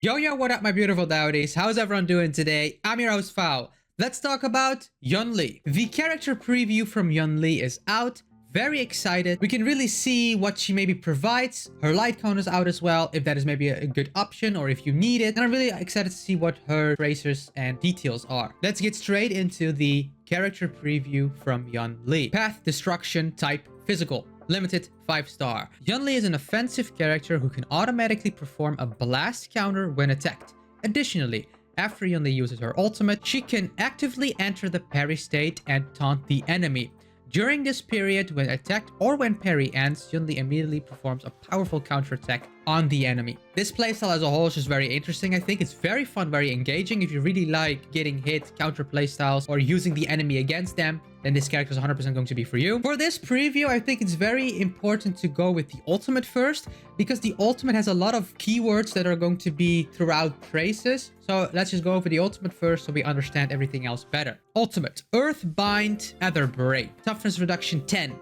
Yo, yo, what up, my beautiful dowdies? How's everyone doing today? I'm your host, Fao. Let's talk about Yunli. The character preview from Yunli is out. Very excited. We can really see what she maybe provides. Her Lightcone is out as well, if that is maybe a good option or if you need it. And I'm really excited to see what her tracers and details are. Let's get straight into the character preview from Yunli. Path, Destruction, Type, Physical. Limited 5-star. Yunli is an offensive character who can automatically perform a blast counter when attacked. Additionally, after Yunli uses her ultimate, she can actively enter the parry state and taunt the enemy. During this period, when attacked or when parry ends, Yunli immediately performs a powerful counterattack on the enemy. This playstyle as a whole is just very interesting. I think it's very fun, very engaging. If you really like getting hit, counter playstyles, or using the enemy against them, then this character is 100% going to be for you. For this preview, I think it's very important to go with the ultimate first, because the ultimate has a lot of keywords that are going to be throughout traces. So let's just go over the ultimate first so we understand everything else better. Ultimate. Earthbind Etherbrain. Toughness reduction 10.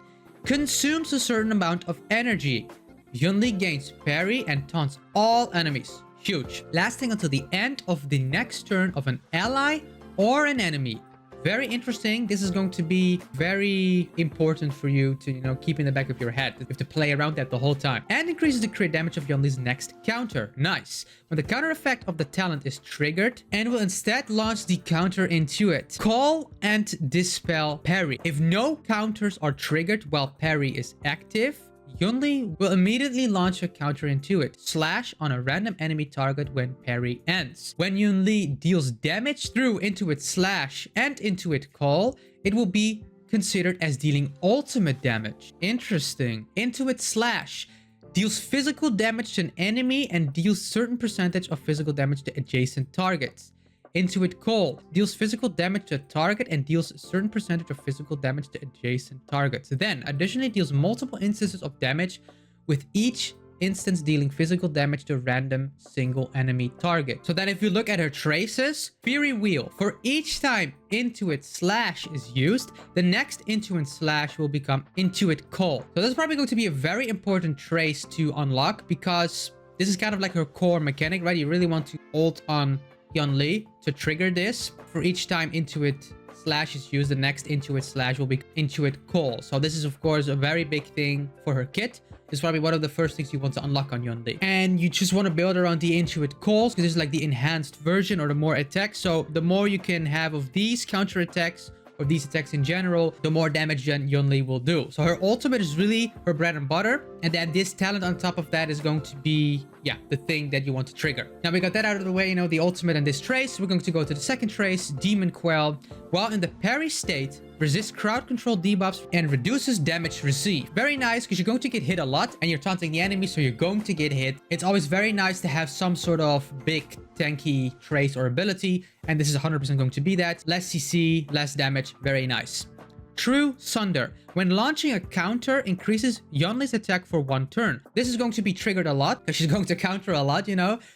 Consumes a certain amount of energy. Yunli gains parry and taunts all enemies. Huge. Lasting until the end of the next turn of an ally or an enemy. Very interesting. This is going to be very important for you to, keep in the back of your head. You have to play around that the whole time. And increases the crit damage of Yunli's next counter. Nice. When the counter effect of the talent is triggered and will instead launch the counter into it. Call and dispel parry. If no counters are triggered while parry is active, Yunli will immediately launch a counter into it. Slash on a random enemy target when parry ends. When Yunli deals damage through Intuit Slash and Intuit Call, it will be considered as dealing ultimate damage. Interesting. Intuit Slash deals physical damage to an enemy and deals certain percentage of physical damage to adjacent targets. Intuit Call deals physical damage to a target and deals a certain percentage of physical damage to adjacent targets. Then, additionally deals multiple instances of damage, with each instance dealing physical damage to a random single enemy target. So then if you look at her traces, Fury Wheel, for each time Intuit Slash is used, the next Intuit Slash will become Intuit Call. So this is probably going to be a very important trace to unlock, because this is kind of like her core mechanic, right? You really want to ult on Yunli to trigger this. For each time Intuit Slash is used, the next Intuit Slash will be Intuit Call. So this is of course a very big thing for her kit. This is probably one of the first things you want to unlock on Yunli. And you just want to build around the Intuit Calls, because this is like the enhanced version or the more attacks. So the more you can have of these counter attacks, or these attacks in general, the more damage Yunli will do. So her ultimate is really her bread and butter. And then this talent on top of that is going to be, the thing that you want to trigger. Now we got that out of the way, the ultimate and this trace. We're going to go to the second trace, Demon Quell. While in the parry state, resists crowd control debuffs and reduces damage received. Very nice, because you're going to get hit a lot and you're taunting the enemy, so you're going to get hit. It's always very nice to have some sort of big tanky trace or ability, and this is 100% going to be that. Less CC, less damage, very nice. True Sunder. When launching a counter, increases Yunli's attack for 1 turn. This is going to be triggered a lot, because she's going to counter a lot,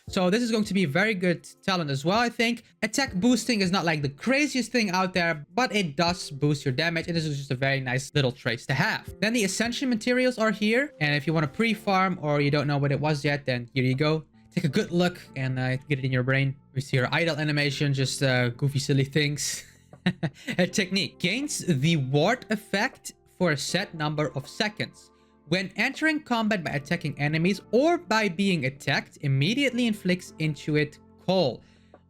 So this is going to be a very good talent as well, I think. Attack boosting is not like the craziest thing out there, but it does boost your damage, and this is just a very nice little trace to have. Then the Ascension materials are here, and if you want to pre-farm or you don't know what it was yet, then here you go. Take a good look and get it in your brain. We see her idle animation, just goofy, silly things. A technique. Gains the ward effect for a set number of seconds. When entering combat by attacking enemies or by being attacked, immediately inflicts Intuit Call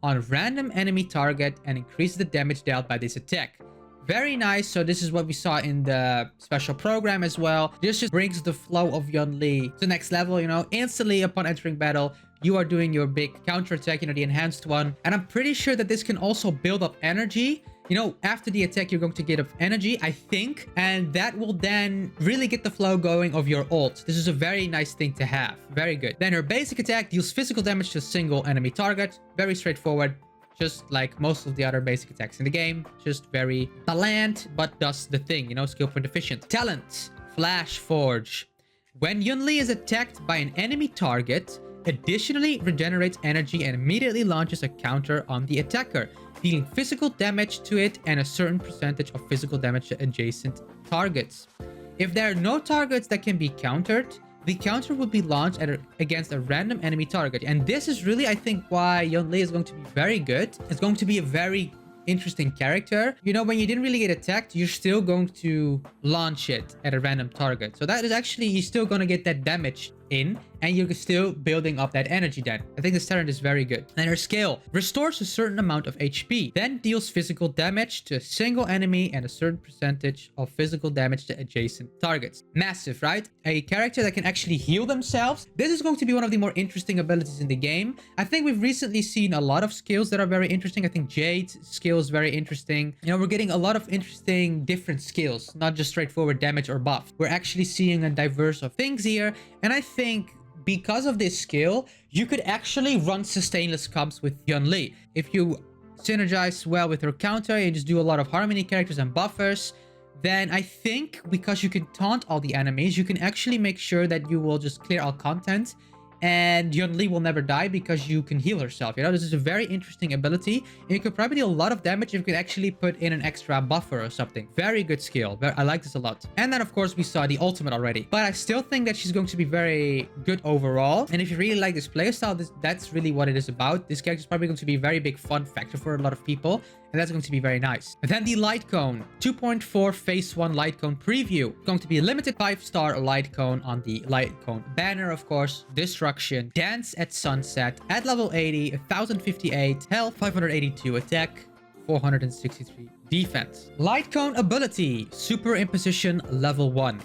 on random enemy target and increases the damage dealt by this attack. Very nice. So this is what we saw in the special program as well. This just brings the flow of Yunli to the next level, Instantly upon entering battle, you are doing your big counter attack, the enhanced one. And I'm pretty sure that this can also build up energy. After the attack, you're going to get up energy, I think. And that will then really get the flow going of your ult. This is a very nice thing to have. Very good. Then her basic attack deals physical damage to a single enemy target. Very straightforward. Just like most of the other basic attacks in the game. Just very bland, but does the thing, skill point efficient. Talent. Flash Forge. When Yunli is attacked by an enemy target, additionally regenerates energy and immediately launches a counter on the attacker, dealing physical damage to it and a certain percentage of physical damage to adjacent targets. If there are no targets that can be countered, the counter will be launched against a random enemy target. And this is really, I think, why Yunli is going to be very good. It's going to be a very interesting character. You know, when you didn't really get attacked, you're still going to launch it at a random target. So that is actually, you're still going to get that damage in, and you're still building up that energy then. I think this talent is very good. And her skill restores a certain amount of HP, then deals physical damage to a single enemy and a certain percentage of physical damage to adjacent targets. Massive, right? A character that can actually heal themselves. This is going to be one of the more interesting abilities in the game. I think we've recently seen a lot of skills that are very interesting. I think Jade's skill is very interesting. You know, we're getting a lot of interesting different skills, not just straightforward damage or buff. We're actually seeing a diverse of things here. And I think because of this skill, you could actually run sustainless comps with Yunli. If you synergize well with her counter and just do a lot of harmony characters and buffers, then I think because you can taunt all the enemies, you can actually make sure that you will just clear all content and Yunli will never die because you can heal herself. You know, this is a very interesting ability. And you could probably do a lot of damage if you could actually put in an extra buffer or something. Very good skill. I like this a lot. And then, of course, we saw the ultimate already. But I still think that she's going to be very good overall. And if you really like this playstyle, that's really what it is about. This character is probably going to be a very big fun factor for a lot of people. And that's going to be very nice. And then the Lightcone 2.4 Phase 1 Lightcone preview. Going to be a limited 5-star Lightcone on the Lightcone banner, of course. Destruction, Dance at Sunset, at level 80, 1058 health, 582 attack, 463 defense. Lightcone ability, Superimposition level 1.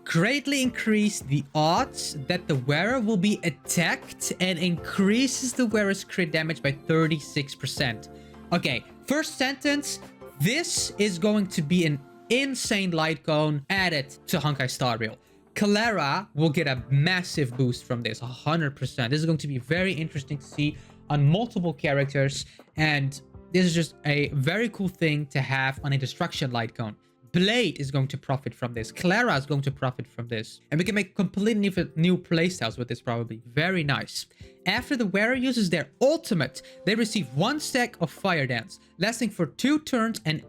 Greatly increase the odds that the wearer will be attacked and increases the wearer's crit damage by 36%. Okay, first sentence, this is going to be an insane Lightcone added to Honkai Star Rail. CLARA will get a massive boost from this, 100%. This is going to be very interesting to see on multiple characters, and this is just a very cool thing to have on a Destruction Lightcone. Blade is going to profit from this. CLARA is going to profit from this. And we can make completely new playstyles with this probably. Very nice. After the wearer uses their ultimate, they receive 1 stack of Fire Dance, lasting for 2 turns and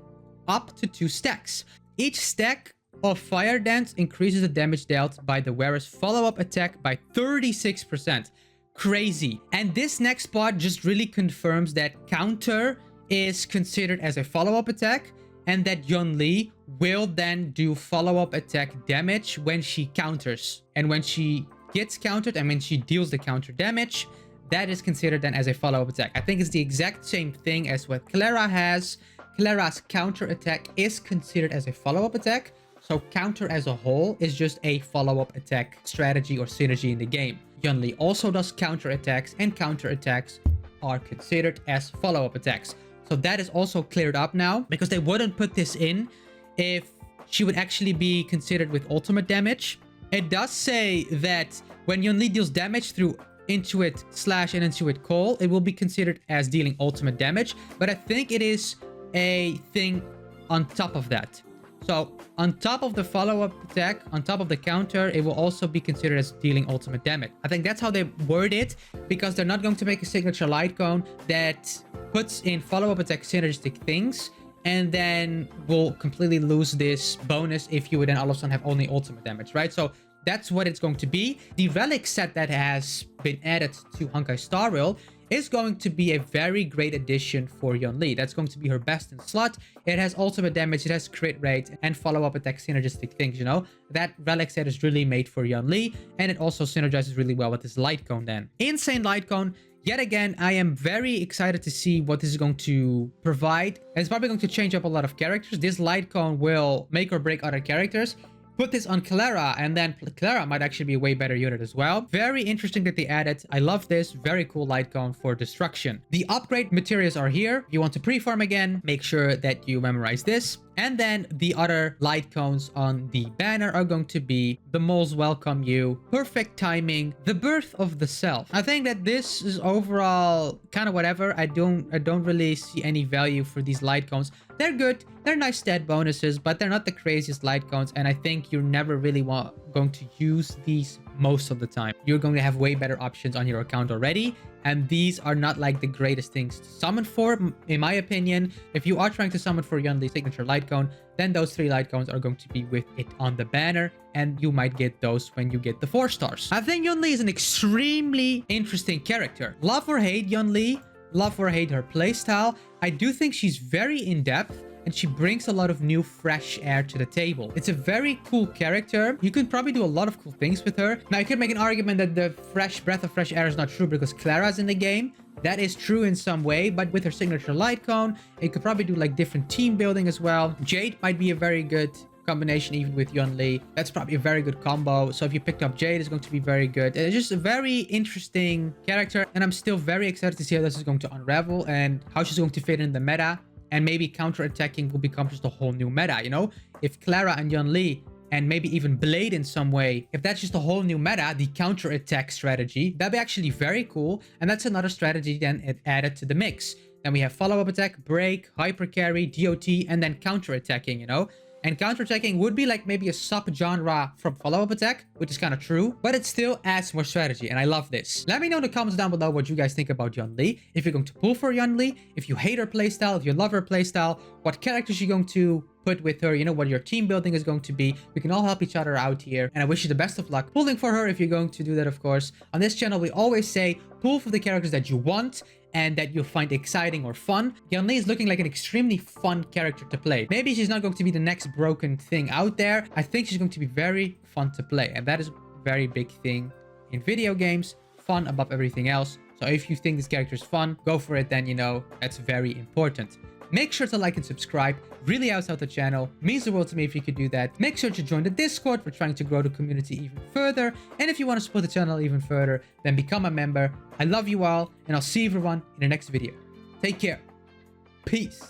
up to 2 stacks. Each stack of Fire Dance increases the damage dealt by the wearer's follow-up attack by 36%. Crazy. And this next spot just really confirms that counter is considered as a follow-up attack, and that Yunli will then do follow-up attack damage when she counters. And when she gets countered and when she deals the counter damage, that is considered then as a follow-up attack. I think it's the exact same thing as what CLARA has. CLARA's counter attack is considered as a follow-up attack. So counter as a whole is just a follow-up attack strategy or synergy in the game. Yunli also does counter attacks, and counter attacks are considered as follow-up attacks. So that is also cleared up now, because they wouldn't put this in if she would actually be considered with ultimate damage. It does say that when Yunli deals damage through Intuit Slash and Intuit Call, it will be considered as dealing ultimate damage. But I think it is a thing on top of that. So on top of the follow-up attack, on top of the counter, it will also be considered as dealing ultimate damage. I think that's how they word it, because they're not going to make a signature Lightcone that puts in follow-up attack synergistic things and then will completely lose this bonus if you would then all of a sudden have only ultimate damage, right? So that's what it's going to be. The relic set that has been added to Honkai Star Rail is going to be a very great addition for Yunli. That's going to be her best in slot. It has ultimate damage, it has crit rate, and follow-up attack synergistic things, you know? That relic set is really made for Yunli, and it also synergizes really well with this Lightcone then. Insane Lightcone. Yet again, I am very excited to see what this is going to provide. It's probably going to change up a lot of characters. This Lightcone will make or break other characters. Put this on CLARA, and then CLARA might actually be a way better unit as well. Very interesting that they added. I love this. Very cool Lightcone for Destruction. The upgrade materials are here. You want to pre-farm again, make sure that you memorize this. And then the other Lightcones on the banner are going to be the Moles Welcome You, Perfect Timing, The Birth of the Self. I think that this is overall kind of whatever. I don't really see any value for these Lightcones. They're good. They're nice stat bonuses, but they're not the craziest Lightcones. And I think you're never really going to use these most of the time. You're going to have way better options on your account already. And these are not like the greatest things to summon for, in my opinion. If you are trying to summon for Yunli's signature Lightcone, then those 3 Lightcones are going to be with it on the banner, and you might get those when you get the 4 stars. I think Yunli is an extremely interesting character. Love or hate Yunli, love or hate her playstyle, I do think she's very in-depth, and she brings a lot of new fresh air to the table. It's a very cool character. You could probably do a lot of cool things with her. Now, you could make an argument that the breath of fresh air is not true because CLARA's in the game. That is true in some way, but with her signature Lightcone, it could probably do like different team building as well. Jade might be a very good combination even with Yunli. That's probably a very good combo. So if you picked up Jade, it's going to be very good. It's just a very interesting character, and I'm still very excited to see how this is going to unravel and how she's going to fit in the meta. And maybe counter-attacking will become just a whole new meta, you know? If CLARA and Yunli, and maybe even Blade in some way, if that's just a whole new meta, the counter-attack strategy, that'd be actually very cool. And that's another strategy then it added to the mix. Then we have follow-up attack, break, hyper carry, DOT, and then counter-attacking, you know? And counter-attacking would be like maybe a sub-genre from follow-up attack, which is kind of true, but it still adds more strategy, and I love this. Let me know in the comments down below what you guys think about Yunli. If you're going to pull for Yunli, if you hate her playstyle, if you love her playstyle, what characters you're going to put with her, you know, what your team building is going to be. We can all help each other out here, and I wish you the best of luck pulling for her if you're going to do that, of course. On this channel, we always say pull for the characters that you want and that you find exciting or fun. Yunli is looking like an extremely fun character to play. Maybe she's not going to be the next broken thing out there. I think she's going to be very fun to play, and that is a very big thing in video games. Fun above everything else. So if you think this character is fun, go for it then, you know, that's very important. Make sure to like and subscribe. Really helps out the channel. Means the world to me if you could do that. Make sure to join the Discord. We're trying to grow the community even further. And if you want to support the channel even further, then become a member. I love you all, and I'll see everyone in the next video. Take care. Peace.